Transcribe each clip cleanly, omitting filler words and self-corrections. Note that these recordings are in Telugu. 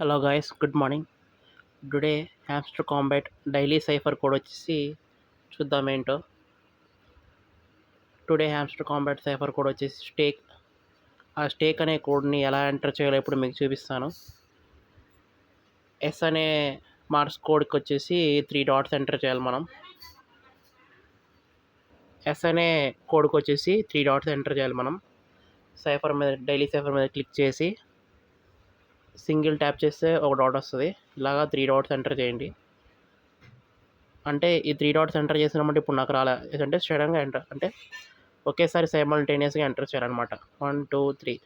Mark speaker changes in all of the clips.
Speaker 1: Hello guys, good morning. Today Hamster Kombat daily cipher code వచ్చేసి చూద్దాం ఏంటో. Today Hamster Kombat cipher code వచ్చేసి స్టేక్. ఆ స్టేక్ అనే కోడ్ని ఎలా ఎంటర్ చేయాలో ఇప్పుడు మీకు చూపిస్తాను. ఎస్ అనే మార్క్స్ కోడ్కి వచ్చేసి 3 డాట్స్ ఎంటర్ చేయాలి మనం. ఎస్ అనే కోడ్కి వచ్చేసి 3 డాట్స్ ఎంటర్ చేయాలి మనం. సైఫర్ మీద, డైలీ సైఫర్ మీద క్లిక్ చేసి సింగిల్ ట్యాప్ చేస్తే ఒక డాట్ వస్తుంది. ఇలాగా 3 డాట్స్ ఎంటర్ చేయండి. అంటే ఈ 3 డాట్స్ ఎంటర్ చేసినామంటే ఇప్పుడు నాకు రాలే, అంటే సడన్గా ఎంటర్, అంటే ఒకేసారి సైమల్టేనియస్గా ఎంటర్ చేయాలన్నమాట. 1 2 3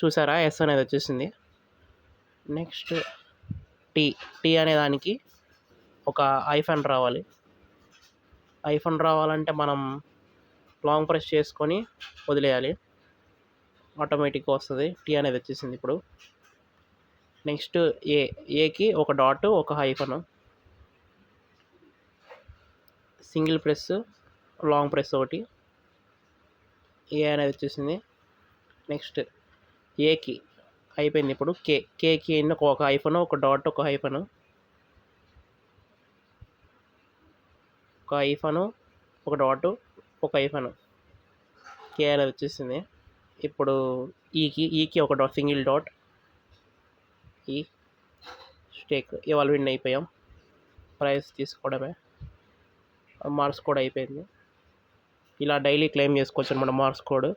Speaker 1: చూసారా, ఎస్ అనేది వచ్చేసింది. నెక్స్ట్ టీ అనే దానికి ఒక ఐఫన్ రావాలి. ఐఫన్ రావాలంటే మనం లాంగ్ ప్రెస్ చేసుకొని వదిలేయాలి, ఆటోమేటిక్గా వస్తుంది. టీ అనేది వచ్చేసింది ఇప్పుడు. నెక్స్ట్ ఏకి ఒక డాట్, ఒక hyphen, single press, long press ఒకటి, ఏ అనేది వచ్చేసింది. నెక్స్ట్ ఏకి అయిపోయింది. ఇప్పుడు కేకి ఒక హైఫన్, ఒక డాట్, ఒక హైఫన్, ఒక హైఫను, ఒక డాట్, ఒక హైఫను, కే అనేది వచ్చేసింది. ఇప్పుడు ఈకి ఒక డాట్, సింగిల్ డాట్, ఈ స్టేక్. ఇవాళ విన్ అయిపోయాం. ప్రైజ్ తీసుకోవడమే. మార్క్స్ కోడ్ అయిపోయింది. ఇలా డైలీ క్లెయిమ్ చేసుకోవచ్చు అనమాట మార్క్స్ కోడ్.